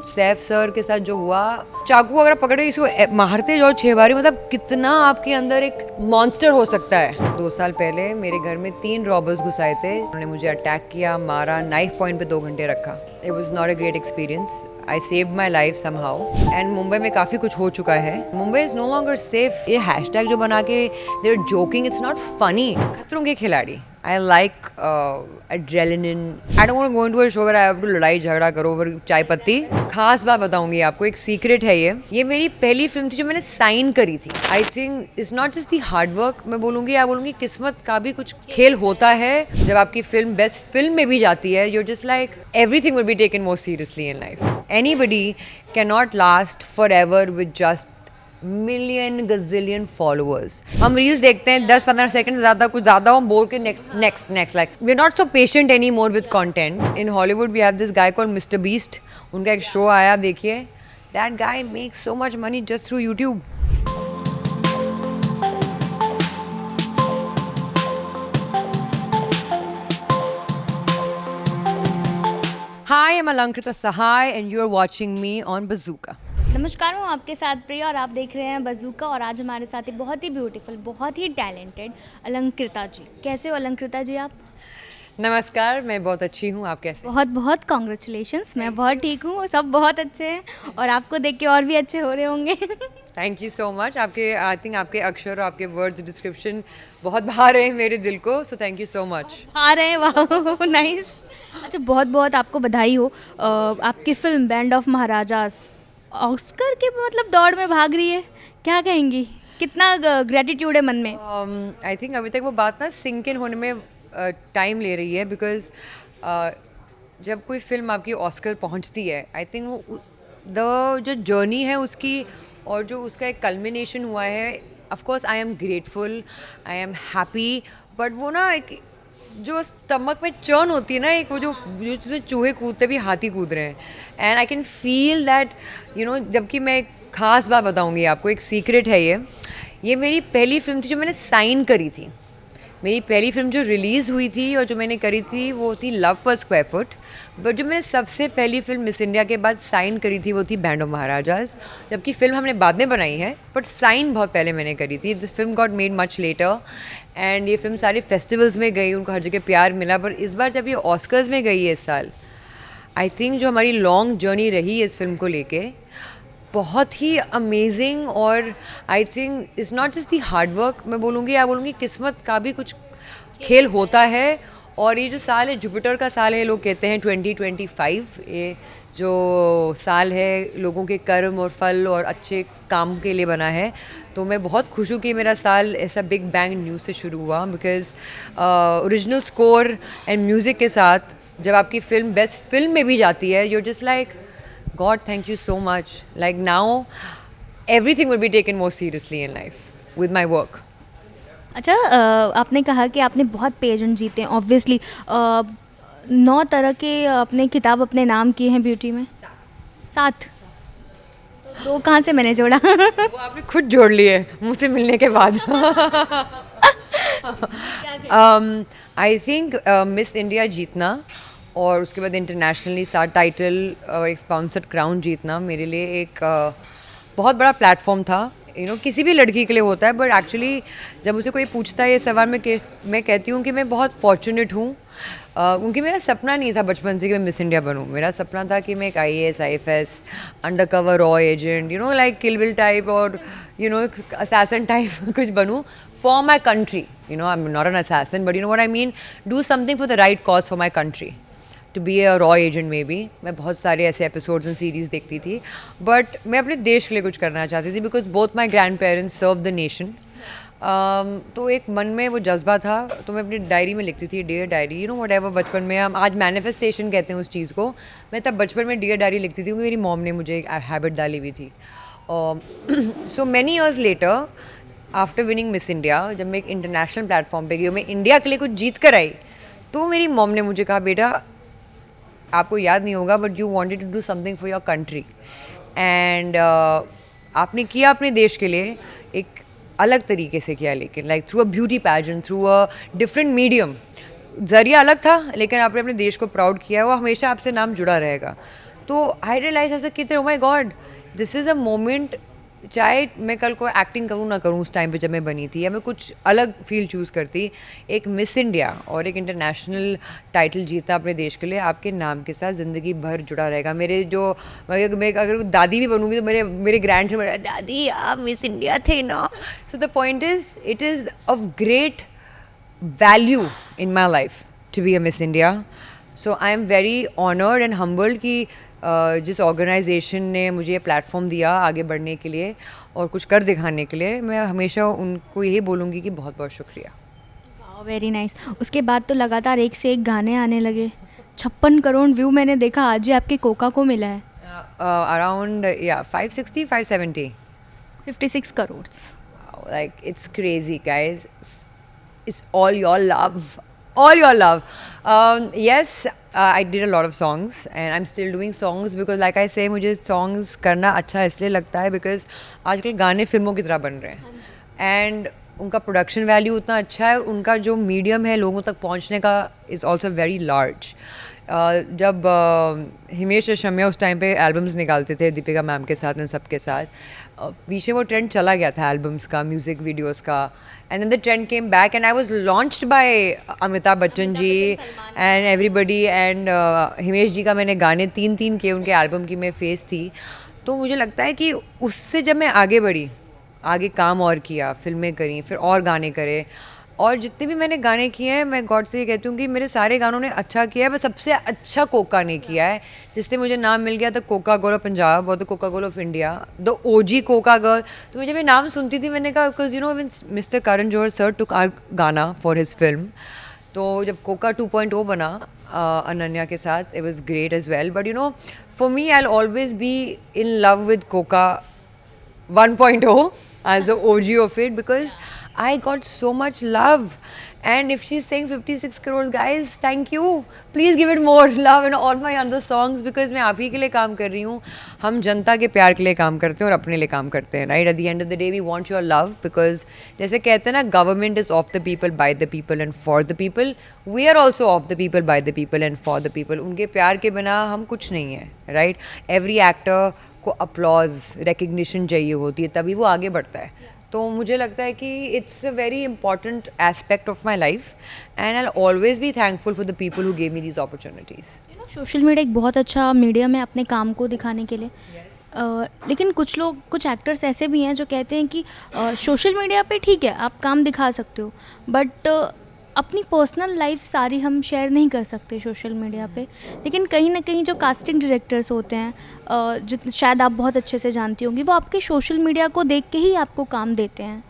Saif sir के साथ जो हुआ, चाकू अगर पकड़े इसको मारते जाओ 6 बारी, मतलब कितना आपके अंदर एक मॉन्स्टर हो सकता है। 2 साल पहले मेरे घर में 3 रॉबर्स घुस आए थे, उन्होंने मुझे अटैक किया, मारा, नाइफ पॉइंट पे 2 घंटे रखा। It was not a great experience. I saved my life somehow. And Mumbai में काफ़ी कुछ हो चुका है। Mumbai is no longer safe. ये हैशटैग जो बना के they are joking, it's not funny. Khatron ke खिलाड़ी, I like adrenaline. I don't want to go into a show where I have to लड़ाई झगड़ा करो ओवर चाय पत्ती। खास बात बताऊंगी आपको, एक सीक्रेट है ये मेरी पहली फिल्म थी जो मैंने साइन करी थी। I think it's not just the hard work, मैं बोलूँगी किस्मत का भी कुछ खेल होता है। जब आपकी फिल्म बेस्ट फिल्म में भी जाती है, you're just like everything will be taken more seriously in life. Anybody cannot last forever with just million gazillion followers. हम रील्स देखते हैं 10-15 सेकंड, ज़्यादा कुछ ज़्यादा हम बोल के next like we are not so patient any more with content. In Hollywood we have this guy called Mister Beast. उनका एक शो आया, देखिए। That guy makes so much money just through YouTube. Hi, I'm Alankrita Sahai and you're watching me on Bazooka. नमस्कार, मैं आपके साथ प्रिया और आप देख रहे हैं बज़ूका। और आज हमारे साथ एक बहुत ही ब्यूटीफुल, बहुत ही टैलेंटेड अलंकृता जी। कैसे हो अलंकृता जी आप? नमस्कार, मैं बहुत अच्छी हूँ, आप कैसे? बहुत बहुत कॉन्ग्रेचुलेशंस, मैं बहुत ठीक हूँ, सब बहुत अच्छे हैं और आपको देख के और भी अच्छे हो रहे होंगे। Thank you so much. आपके आई थिंक आपके अक्षर और आपके वर्ड्स डिस्क्रिप्शन बहुत भा रहे हैं मेरे दिल को, so thank you so much. आ रहे हैं, वाह नाइस। अच्छा, बहुत बहुत आपको बधाई हो। आपकी फिल्म बैंड ऑफ महाराजास ऑस्कर के मतलब दौड़ में भाग रही है, क्या कहेंगी? कितना ग्रेटिट्यूड है मन में? आई थिंक अभी तक वो बात ना सिंक इन होने में टाइम ले रही है, बिकॉज जब कोई फिल्म आपकी ऑस्कर पहुंचती है, आई थिंक वो जो जर्नी है उसकी और जो उसका एक कल्मिनेशन हुआ है, of course I am grateful, I am happy, but वो ना एक जो स्टमक में चर्न होती है ना, एक वो जो जिसमें चूहे कूदते भी हाथी कूद रहे हैं, and I can feel that जबकि मैं एक ख़ास बात बताऊंगी आपको, एक सीक्रेट है ये मेरी पहली फिल्म थी जो मैंने साइन करी थी। मेरी पहली फिल्म जो रिलीज़ हुई थी और जो मैंने करी थी वो थी लव पर स्क्वायर फुट, बट जो मैंने सबसे पहली फिल्म मिस इंडिया के बाद साइन करी थी वो थी बैंड ऑफ महाराजास। जबकि फिल्म हमने बाद में बनाई है, बट साइन बहुत पहले मैंने करी थी। This film got made much later and ये फिल्म सारे फेस्टिवल्स में गई, उनको हर जगह प्यार मिला। पर इस बार जब ये ऑस्कर्स में गई है इस साल, आई थिंक जो हमारी लॉन्ग जर्नी रही है इस फिल्म को लेके, बहुत ही अमेजिंग। और I think it's not just the hard work, मैं बोलूँगी किस्मत का भी कुछ खेल होता है। और ये जो साल है जुपिटर का साल है, लोग कहते हैं 2025, ये जो साल है लोगों के कर्म और फल और अच्छे काम के लिए बना है। तो मैं बहुत खुश हूँ कि मेरा साल ऐसा बिग बैंग न्यूज़ से शुरू हुआ, because original score and music के साथ जब आपकी फिल्म बेस्ट फिल्म में भी जाती है, you're just like God, thank you so much. Like now, everything will be taken more seriously in life with my work. अच्छा, आपने कहा कि आपने बहुत पेजेंट जीते हैं ऑब्वियसली। 9 तरह के अपने खिताब अपने नाम किए हैं ब्यूटी में। 7? तो कहाँ से मैंने जोड़ा? वो आपने खुद जोड़ लिए मुझसे मिलने के बाद। आई थिंक मिस इंडिया जीतना और उसके बाद इंटरनेशनली 7 टाइटल और एक स्पॉन्सर्ड क्राउन जीतना मेरे लिए एक बहुत बड़ा प्लेटफॉर्म था। किसी भी लड़की के लिए होता है, बट एक्चुअली जब उसे कोई पूछता है ये सवाल, मैं कहती हूँ कि मैं बहुत फॉर्चुनेट हूँ, क्योंकि मेरा सपना नहीं था बचपन से कि मैं मिस इंडिया बनूँ। मेरा सपना था कि मैं एक IAS IFS अंडर कवर रॉ agent, like Kill Bill type और असैसन टाइप कुछ बनूँ for my country. I am not an assassin, but what I mean, do something for the right cause for my country, to be a रॉ agent में भी। मैं बहुत सारे ऐसे एपिसोड्स एंड सीरीज़ देखती थी, बट मैं अपने देश के लिए कुछ करना चाहती थी, because both my grandparents serve the nation. तो एक मन में वो जज्बा था, तो मैं अपनी डायरी में लिखती थी, डियर डायरी, वट एवर। बचपन में हम आज मैनिफेस्टेशन कहते हैं उस चीज़ को, मैं तब बचपन में डियर डायरी लिखती थी, क्योंकि मेरी मॉम ने मुझे एक हैबिट डाली हुई थी। So many years later after winning miss India, जब मैं एक इंटरनेशनल प्लेटफॉर्म पे गई, मैं इंडिया के लिए कुछ जीत कर आई, तो मेरी मॉम ने मुझे कहा, बेटा आपको याद नहीं होगा, but you wanted to do something for your country, and आपने किया अपने देश के लिए, एक अलग तरीके से किया, लेकिन like through a beauty pageant, through a different medium. जरिया अलग था, लेकिन आपने अपने देश को प्राउड किया है, वो हमेशा आपसे नाम जुड़ा रहेगा। तो आई रियलाइज ऐसा कहते oh my God this is a moment, चाहे मैं कल को एक्टिंग करूँ ना करूँ उस टाइम पे जब मैं बनी थी, या मैं कुछ अलग फील्ड चूज़ करती, एक मिस इंडिया और एक इंटरनेशनल टाइटल जीतना अपने देश के लिए आपके नाम के साथ ज़िंदगी भर जुड़ा रहेगा। मेरे जो मैं अगर दादी भी बनूंगी तो मेरे मेरे ग्रैंड दादी आप मिस इंडिया थे ना। So the point is it is of great value in my life to be a Miss India. So I am very honored and humbled कि जिस ऑर्गेनाइजेशन ने मुझे ये प्लेटफॉर्म दिया आगे बढ़ने के लिए और कुछ कर दिखाने के लिए, मैं हमेशा उनको यही बोलूँगी कि बहुत बहुत शुक्रिया। Very nice. उसके बाद तो लगातार एक से एक गाने आने लगे। 56 करोड़ व्यू मैंने देखा आज ही आपके कोका को मिला है। अराउंड या 560 570 56 crore. like it's crazy guys, it's all your love, all your love. Yes, I did a lot of songs and I'm still doing songs because like I say मुझे songs करना अच्छा इसलिए लगता है because आजकल गाने फिल्मों की तरह बन रहे हैं and उनका प्रोडक्शन वैल्यू उतना अच्छा है, उनका जो मीडियम है लोगों तक पहुंचने का इज़ ऑल्सो वेरी लार्ज। जब हिमेश रेशमिया उस टाइम पे एल्बम्स निकालते थे दीपिका मैम के साथ इन सब के साथ, बीच में वो ट्रेंड चला गया था एल्बम्स का, म्यूज़िक वीडियोस का, and then the trend came back and I was launched by Amitabh Bachchan ji and everybody and Himesh ji का मैंने गाने 3 किए, उनके एल्बम की मैं फेस थी। तो मुझे लगता है कि उससे जब मैं आगे बढ़ी, आगे काम और किया, फिल्में करी, फिर और गाने करे, और जितने भी मैंने गाने किए हैं मैं गॉड से ये कहती हूँ कि मेरे सारे गानों ने अच्छा किया है, बस सबसे अच्छा कोका ने किया है, जिससे मुझे नाम मिल गया था कोका गर्ल ऑफ पंजाब और the Coca girl of India, the OG Coca girl. तो मैं जब ये नाम सुनती थी मैंने कहा because you know Mister Karan Johar sir took our गाना फॉर हिज फिल्म, तो जब कोका 2.0 बना अनन्या के साथ, it was great as well, but you know for me I will always be in love with Coca 1.0 as the OG of it because I got so much love, and if she's saying 56 crores guys, thank you, please give it more love and all my other songs because मैं आप ही के लिए काम कर रही हूँ, हम जनता के प्यार के लिए काम करते हैं और अपने लिए काम करते हैं, right? At the end of the day we want your love because जैसे कहते हैं ना, government is of the people, by the people and for the people, we are also of the people, by the people and for the people. उनके प्यार के बिना हम कुछ नहीं है, right? Every actor को अपलॉज, रिकग्निशन चाहिए होती है, तभी वो आगे बढ़ता है। तो मुझे लगता है कि it's a very important aspect of my life and I always be thankful for the people who gave me these opportunities. Social media एक बहुत अच्छा मीडियम है अपने काम को दिखाने के लिए। लेकिन कुछ लोग, कुछ एक्टर्स ऐसे भी हैं जो कहते हैं कि सोशल मीडिया पे ठीक है आप काम दिखा सकते हो, बट अपनी पर्सनल लाइफ सारी हम शेयर नहीं कर सकते सोशल मीडिया पे। लेकिन कहीं ना कहीं जो कास्टिंग डायरेक्टर्स होते हैं, शायद आप बहुत अच्छे से जानती होंगी, वो आपके सोशल मीडिया को देख के ही आपको काम देते हैं।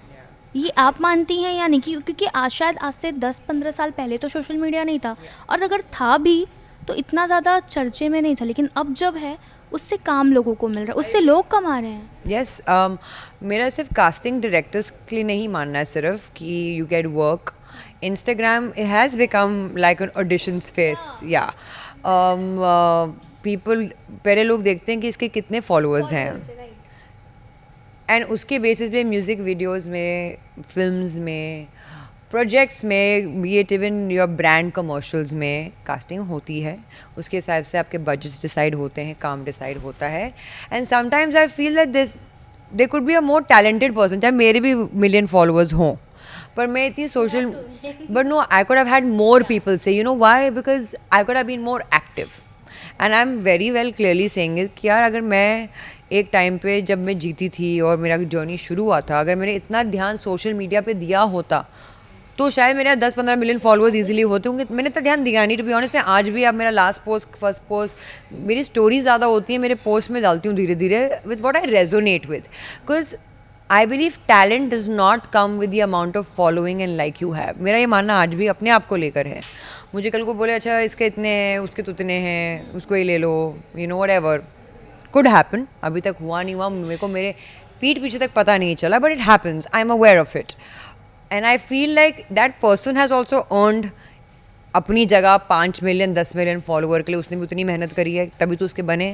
ये आप मानती हैं या नहीं? क्योंकि शायद आज से 10-15 साल पहले तो सोशल मीडिया नहीं था, और अगर था भी तो इतना ज़्यादा चर्चे में नहीं था, लेकिन अब जब है उससे काम लोगों को मिल रहा है, उससे लोग कमा रहे हैं। यस, मेरा सिर्फ कास्टिंग डायरेक्टर्स के लिए नहीं मानना है सिर्फ कि you get work. Instagram it has become like an auditions phase, yeah. People पहले लोग देखते हैं कि इसके कितने फॉलोअर्स हैं, एंड उसके बेसिस पे म्यूज़िक वीडियोस में, फिल्म्स में, प्रोजेक्ट्स में, B it even your brand commercials में कास्टिंग होती है। उसके हिसाब से आपके बजट्स डिसाइड होते हैं, काम डिसाइड होता है, and sometimes I feel that they could be a more talented person, चाहे मेरे भी मिलियन फॉलोअर्स हों, पर मैं इतनी social, but no I could have had more people से, you know why, because I could have been more active, and I am very well clearly saying it कि यार अगर मैं एक टाइम पे जब मैं जीती थी और मेरा जर्नी शुरू हुआ था, अगर मैंने इतना ध्यान सोशल मीडिया पे दिया होता तो शायद मेरे 10-15 मिलियन फॉलोअर्स इजीली होते होंगे। मैंने इतना ध्यान दिया नहीं, टू बी ऑनेस्ट। मैं आज भी, अब मेरा लास्ट पोस्ट, फर्स्ट पोस्ट, मेरी स्टोरी ज़्यादा होती है, मेरे पोस्ट में डालती हूँ धीरे धीरे with what I resonate with, because I believe talent does not come with the amount of following and like you have. मेरा ये मानना आज भी अपने आप को लेकर है। मुझे कल को बोले अच्छा इसके इतने हैं, उसके तो इतने हैं, उसको ही ले लो, you know whatever could happen. अभी तक हुआ नहीं हुआ, मेरे को मेरे पीठ पीछे तक पता नहीं चला, but it happens, I am aware of it, and I feel like that person has also earned अपनी जगह 5 मिलियन 10 मिलियन फॉलोअर के लिए। उसने भी उतनी मेहनत करी है, तभी तो उसके बने,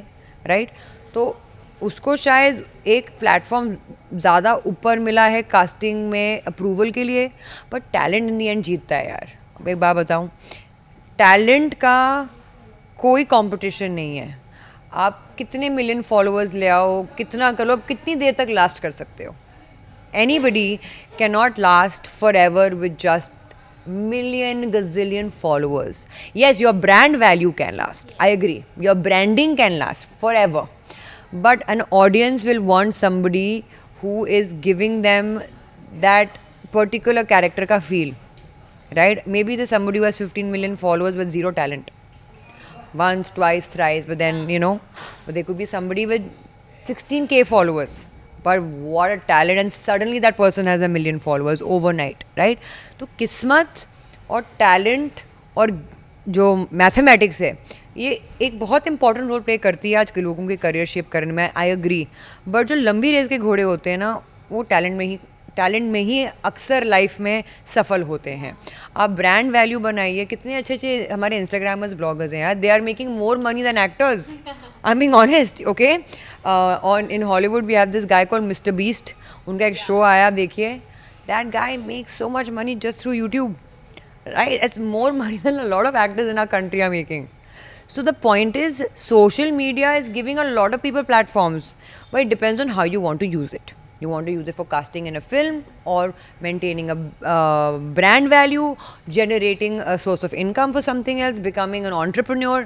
राइट? तो उसको शायद एक प्लेटफॉर्म ज़्यादा ऊपर मिला है कास्टिंग में अप्रूवल के लिए, but talent in the and जीतता है यार। अब एक बात बताऊँ, टैलेंट का कोई कंपटीशन नहीं है। आप कितने मिलियन फॉलोअर्स ले आओ, कितना करो, आप कितनी देर तक लास्ट कर सकते हो? Anybody cannot last forever with just million gazillion followers. Yes, your brand value can last. I agree. Your branding can last forever. But an audience will want somebody who is giving them that particular character ka feel. Right? Maybe there's somebody who has 15 million followers with zero talent. Once, twice, thrice, but then, but there could be somebody with 16K followers. But what a talent, and suddenly that person has 1 million followers overnight, right? तो किस्मत और talent और जो mathematics है, ये एक बहुत important role play करती है आज के लोगों के करियर शेप करने में. I agree. बट जो लंबी रेस के घोड़े होते हैं ना, वो टैलेंट में ही अक्सर लाइफ में सफल होते हैं. आप ब्रांड वैल्यू बनाइए. कितने अच्छे अच्छे हमारे इंस्टाग्रामर्स, ब्लॉगर्स हैं यार. They are making more money than actors. I am being honest. Okay, on in Hollywood we have this guy called Mister Beast. उनका एक शो आया, आप देखिए. That guy makes so much money just through YouTube, right? It's more money than a lot of actors in our country are making. So the point is, social media is giving a lot of people platforms, but it depends on how you want to use it. You want to use it for casting in a film, or maintaining a brand value, generating a source of income for something else, becoming an entrepreneur.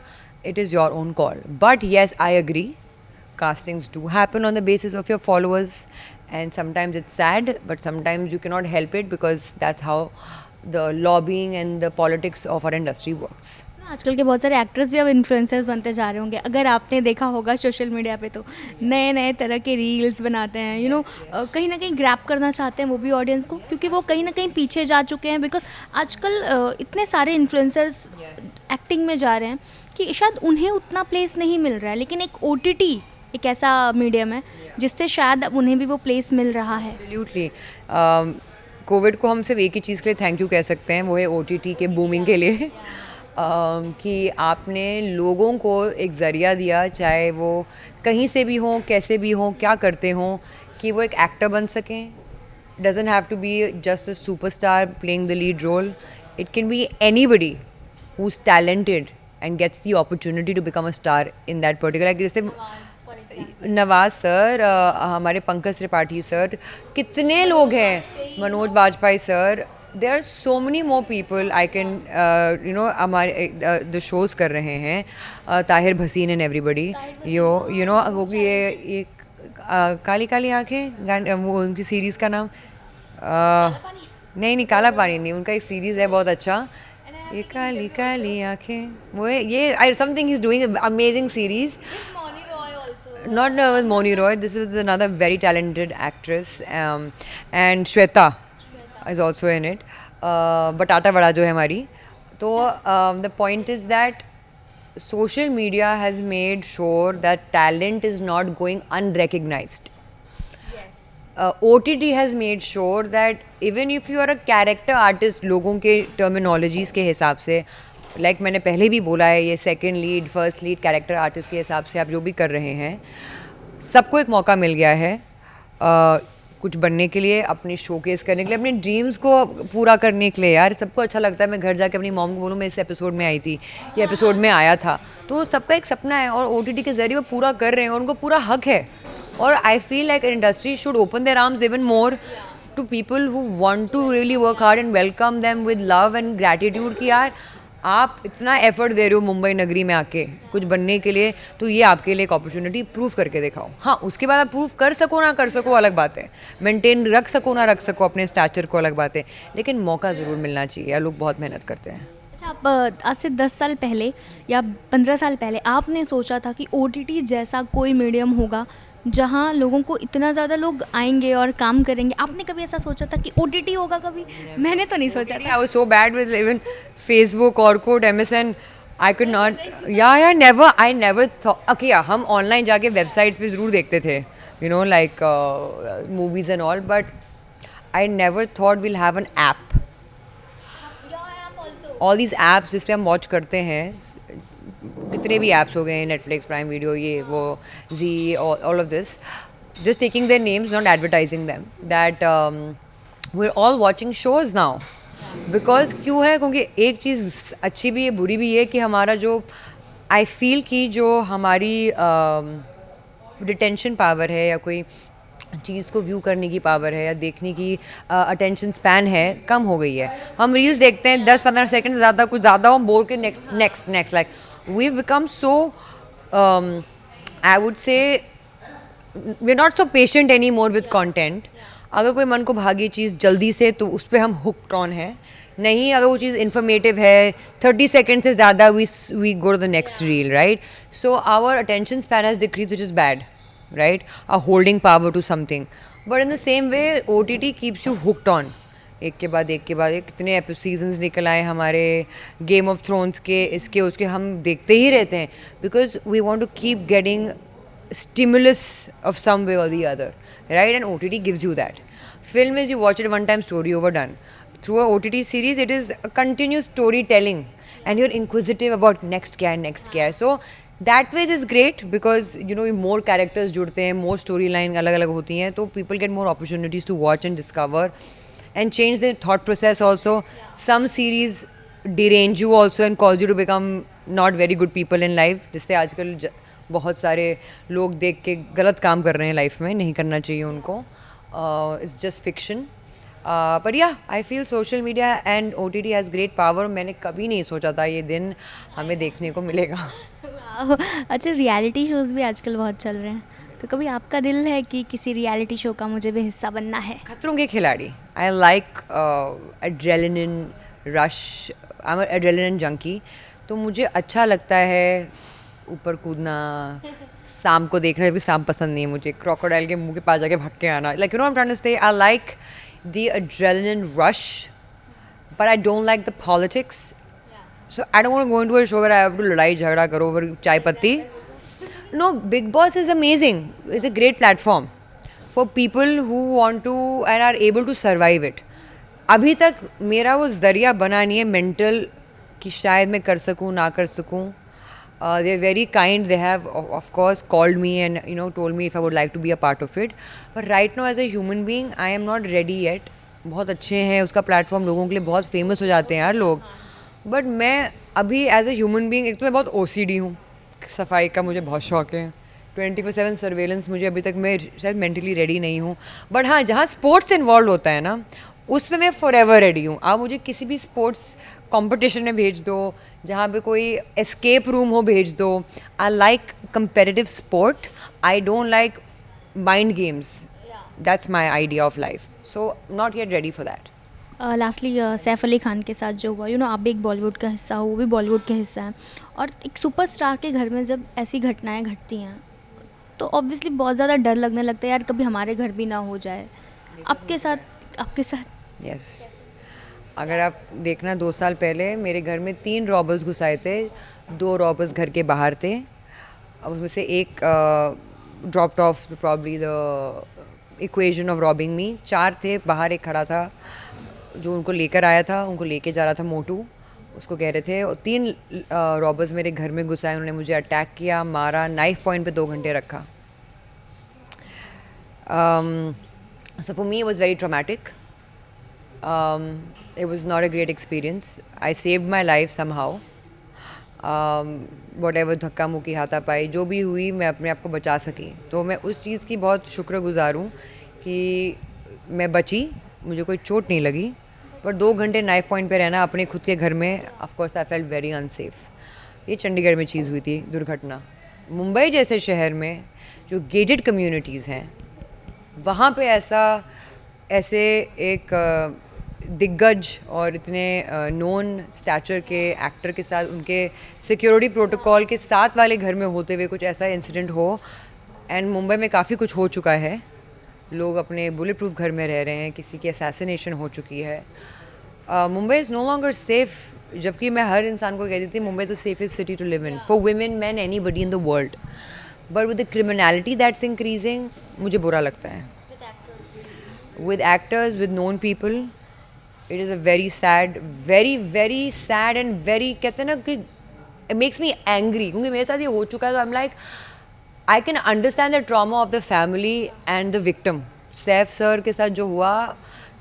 It is your own call. But yes, I agree. Castings do happen on the basis of your followers, and sometimes it's sad, but sometimes you cannot help it because that's how the lobbying and the politics of our industry works. आजकल के बहुत सारे actors भी अब influencers बनते जा रहे होंगे. अगर आपने देखा होगा सोशल मीडिया पे, तो नए नए तरह के रील्स बनाते हैं. कहीं ना कहीं ग्रैब करना चाहते हैं वो भी ऑडियंस को, क्योंकि वो कहीं ना कहीं पीछे जा चुके हैं. बिकॉज आजकल इतने सारे इन्फ्लुएंसर्स एक्टिंग में जा रहे हैं कि शायद उन्हें उतना प्लेस नहीं मिल रहा है. लेकिन एक OTT एक ऐसा मीडियम है जिससे शायद अब उन्हें भी वो प्लेस मिल रहा है. एब्सोल्युटली. कोविड को हम सिर्फ एक ही चीज़ के लिए थैंक यू कह सकते हैं, वो है OTT के बूमिंग के लिए. कि आपने लोगों को एक ज़रिया दिया, चाहे वो कहीं से भी हों, कैसे भी हों, क्या करते हों, कि वो एक एक्टर बन सकें. Doesn't have to be just a superstar playing the lead role. It can be anybody who is talented and gets the opportunity to become a star in that particular. जैसे नवाज सर, हमारे Pankaj Tripathi sir, कितने लोग हैं, Manoj Bajpayee sir. There are so many more people I can, हमारे the shows कर रहे हैं, Tahir Bhasin and everybody. वो ये काली काली आँखें, वो उनकी सीरीज़ का नाम, नहीं काला पानी नहीं, उनका एक सीरीज़ है बहुत अच्छा, ये काली काली आँखें. वो ये something he's doing an amazing series. Not with Moni Roy. This is another very talented actress, and Shweta is also in it. बटाटा वड़ा जो है हमारी. तो the point is that social media has made sure that talent is not going unrecognized. Yes. OTT has made sure that even if you are a character artist, लोगों के terminologies के हिसाब से, like मैंने पहले भी बोला है, ये second lead, first lead character artist के हिसाब से आप जो भी कर रहे हैं, सबको एक मौका मिल गया है कुछ बनने के लिए, अपनी शोकेस करने के लिए, अपने ड्रीम्स को पूरा करने के लिए. यार सबको अच्छा लगता है मैं घर जाके अपनी मॉम को बोलूँ मैं इस एपिसोड में आई थी, ये एपिसोड में आया था. तो सबका एक सपना है और OTT के ज़रिए वो पूरा कर रहे हैं और उनको पूरा हक है. और I feel like industry should open their arms even more to people who want to really work hard and welcome them with love and gratitude. कि यार आप इतना एफर्ट दे रहे हो मुंबई नगरी में आके कुछ बनने के लिए, तो ये आपके लिए एक अपॉर्चुनिटी, प्रूव करके दिखाओ. हाँ, उसके बाद आप प्रूव कर सको ना कर सको अलग बात है, मेंटेन रख सको ना रख सको अपने स्टैचर को अलग बात है, लेकिन मौका ज़रूर मिलना चाहिए. यार लोग बहुत मेहनत करते हैं. अच्छा, आप आज से 10 साल पहले या 15 साल पहले आपने सोचा था कि OTT जैसा कोई मीडियम होगा जहाँ लोगों को इतना ज़्यादा लोग आएंगे और काम करेंगे? आपने कभी ऐसा सोचा था कि OTT होगा कभी? मैंने तो नहीं सोचा था. I was so bad with even Facebook, Orkut, MSN. I could not. Yeah, never. I never thought. Okay, yeah, हम ऑनलाइन जाके वेबसाइट्स पे ज़रूर देखते थे, like movies and all. But I never thought we'll have an app. All these apps जिस पे हम watch करते हैं, कितने भी ऐप्स हो गए, नेटफ्लिक्स, प्राइम वीडियो, ये वो, जी, all of this, just taking their names, not advertising them, that we're all watching shows now. Because क्यों है? क्योंकि एक चीज़ अच्छी भी है बुरी भी है कि हमारा जो आई फील कि जो हमारी रिटेंशन पावर है या कोई चीज़ को व्यू करने की पावर है या देखने की अटेंशन स्पैन है कम हो गई है. हम रील्स देखते हैं 10-15 सेकंड ज़्यादा कुछ ज़्यादा हम बोल के next next next like we become so I would say we are not so patient any more with content. अगर कोई मन को भागी चीज़ जल्दी से तो उस पर हम हुक्ड ऑन है. नहीं, अगर वो चीज़ इन्फॉर्मेटिव है 30 सेकेंड से ज़्यादा we go to the next reel, right. So our attention span has decrease which is bad, right, a holding power to something. But in the same way, OTT keeps you hooked on. एक के बाद एक कितने seasons निकल आए हमारे game of thrones के, इसके उसके, हम देखते ही रहते हैं because we want to keep getting stimulus of some way or the other, right? And OTT gives you that. Film is you watch it one time, story over, done. Through a OTT series, it is a continuous storytelling and you're inquisitive about next क्या है. So that way is great because you know more characters जुड़ते हैं, more storyline अलग अलग होती हैं, तो people get more opportunities to watch and discover and change their thought process also. Some series derange you also and cause you to become not very good people in life, जिससे आजकल बहुत सारे लोग देख के गलत काम कर रहे हैं लाइफ में, नहीं करना चाहिए उनको. It's just fiction. बट या I feel social media and OTT has great power. मैंने कभी नहीं सोचा था ये दिन हमें देखने को मिलेगा. अच्छा, रियलिटी शोज़ भी आजकल बहुत चल रहे हैं, तो कभी आपका दिल है कि किसी रियलिटी शो का मुझे भी हिस्सा बनना है? Khatron ke Khiladi, I like adrenaline rush, I am adrenaline junkie. तो मुझे अच्छा लगता है ऊपर कूदना, सांप को देखना भी सांप पसंद नहीं है मुझे, क्रोकोडाइल के मुंह के पास जाके भटके आना, like you know I am trying to say I like the adrenaline rush but I don't like the politics. So I don't want to go into a show where I have to लड़ाई झगड़ा करो over chai patti. No, Bigg Boss is amazing. It's a great platform for people who want to and are able to survive it. अभी तक मेरा वो ज़रिया बना नहीं है मेंटल कि शायद मैं कर सकूँ ना कर सकूँ. They are very kind. They have, of course, called me and you know told me if I would like to be a part of it. But right now, as a human being, I am not ready yet. बहुत अच्छे हैं उसका platform, लोगों के लिए बहुत famous हो जाते हैं यार लोग. बट मैं अभी एज ए ह्यूमन बीइंग, एक तो मैं बहुत OCD हूँ, सफाई का मुझे बहुत शौक है. 24/7 सर्वेलेंस मुझे अभी तक, मैं शायद मेंटली रेडी नहीं हूँ. बट हाँ, जहाँ स्पोर्ट्स इन्वॉल्व होता है ना, उसमें मैं फॉर एवर रेडी हूँ. आप मुझे किसी भी स्पोर्ट्स कंपटीशन में भेज दो, जहाँ पे कोई एस्केप रूम हो भेज दो. I like competitive sport, I don't like mind games. That's my idea of life. So not yet ready for that. Lastly Saif Ali Khan के साथ जो हुआ, यू नो आप भी एक बॉलीवुड का हिस्सा हो, वो भी बॉलीवुड के हिस्सा हैं, और एक सुपरस्टार के घर में जब ऐसी घटनाएं घटती हैं तो ऑब्वियसली बहुत ज़्यादा डर लगने लगता है यार, कभी हमारे घर भी ना हो जाए. आपके साथ यस. अगर आप देखना 2 साल पहले मेरे घर में 3 रॉबर्स घुसाए थे. 2 रॉबर्स घर के बाहर थे, उसमें से एक dropped off probably the equation of robbing me. 4 थे बाहर, एक खड़ा था जो उनको लेकर आया था, उनको लेके जा रहा था मोटू, उसको कह रहे थे. और 3 रॉबर्स मेरे घर में घुसाए, उन्होंने मुझे अटैक किया, मारा, नाइफ पॉइंट पे 2 घंटे रखा. So for me it was very traumatic. It was not a great experience. I saved my life somehow. Whatever धक्का मुक्की हाथापाई जो भी हुई, मैं अपने आप को बचा सकी. तो मैं उस चीज़ की बहुत शुक्रगुजार हूँ कि मैं बची, मुझे कोई चोट नहीं लगी. पर 2 घंटे नाइफ पॉइंट पे रहना अपने खुद के घर में, of course I felt very unsafe. ये चंडीगढ़ में चीज़ हुई थी, दुर्घटना. मुंबई जैसे शहर में जो गेटेड कम्युनिटीज़ हैं, वहाँ पे ऐसे एक दिग्गज और इतने नोन स्टैचर के एक्टर के साथ, उनके सिक्योरिटी प्रोटोकॉल के साथ वाले घर में होते हुए कुछ ऐसा इंसिडेंट हो. एंड मुंबई में काफ़ी कुछ हो चुका है, लोग अपने बुलेट प्रूफ घर में रह रहे हैं, किसी की असैसिनेशन हो चुकी है. Mumbai is no longer safe. जबकि मैं हर इंसान को कहती थी Mumbai is the safest city to live in for women, man, anybody in the world. But with the criminality that's increasing, मुझे बुरा लगता है. With actors, with known people, it is a very sad and very, कहते हैं ना कि it makes me angry, क्योंकि मेरे साथ ये हो चुका है. तो I'm like, I can understand the trauma of the family and the victim. Saif sir के साथ जो हुआ,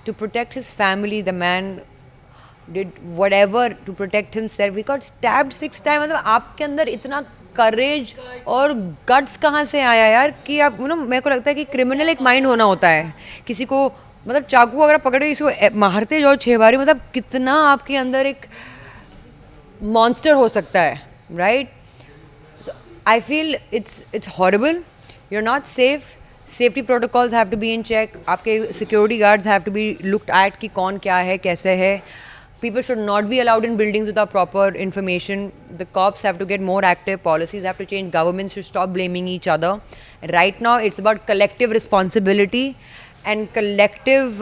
to protect his family, the man did whatever to protect himself. He got stabbed 6 times. मतलब आपके अंदर इतना करेज और गट्स कहाँ से आया यार कि आप मेरे को लगता है कि क्रिमिनल एक माइंड होना होता है. किसी को मतलब चाकू अगर पकड़ के किसी को मारते जाओ 6 बारी, मतलब कितना आपके अंदर एक मॉन्स्टर हो सकता है, right? I feel it's horrible. You're not safe. Safety protocols have to be in check. आपके security guards have to be looked at कि कौन क्या है कैसे है. People should not be allowed in buildings without proper information. The cops have to get more active. Policies have to change. Governments should stop blaming each other. Right now, it's about collective responsibility and collective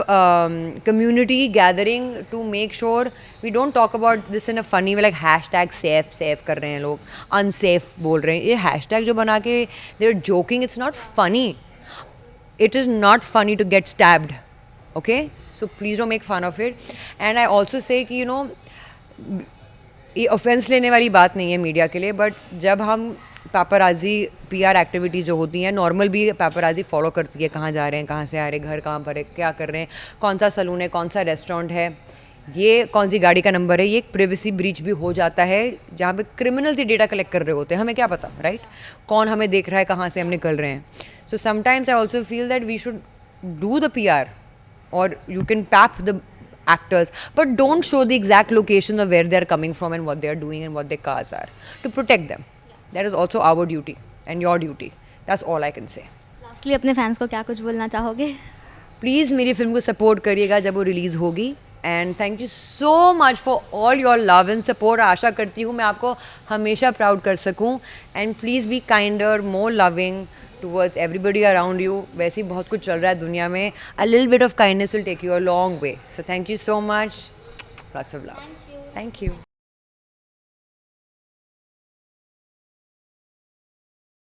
community gathering to make sure we don't talk about this in a funny way, like hashtag safe कर रहे हैं लोग, unsafe बोल रहे हैं. ये hashtag जो बना के they're joking, it's not funny. It is not funny to get stabbed. Okay? So please don't make fun of it. And I also say कि ये ऑफेंस लेने वाली बात नहीं है मीडिया के लिए, बट जब हम पापराजी PR एक्टिविटी जो होती हैं, नॉर्मल भी पापराजी फॉलो करती है, कहाँ जा रहे हैं, कहाँ से आ रहे हैं, घर कहाँ पर है, क्या कर रहे हैं, कौन सा सलून है, कौन सा रेस्टोरेंट है, ये कौन सी गाड़ी का नंबर है. ये एक प्रिवेसी ब्रीच भी हो जाता है जहाँ पे क्रिमिनल्स ही डेटा कलेक्ट कर रहे होते हैं. हमें क्या पता, राइट? कौन हमें देख रहा है, कहाँ से हम निकल रहे हैं. So sometimes I also feel that we should do the PR, or you can tap the actors, but don't show the exact location of where they're coming from and what they're doing and what their cars are, to protect them. That is also our duty and your duty. That's all I can say. Lastly अपने fans को क्या कुछ बोलना चाहोगे? Please मेरी film को support करिएगा जब वो रिलीज़ होगी. And thank you so much for all your love and support. आशा करती हूँ मैं आपको हमेशा प्राउड कर सकूँ. And please be kinder, more loving towards everybody around you. वैसे ही बहुत कुछ चल रहा है दुनिया में. A little bit of kindness will take you a long way. So thank you so much. Lots of love. Thank you.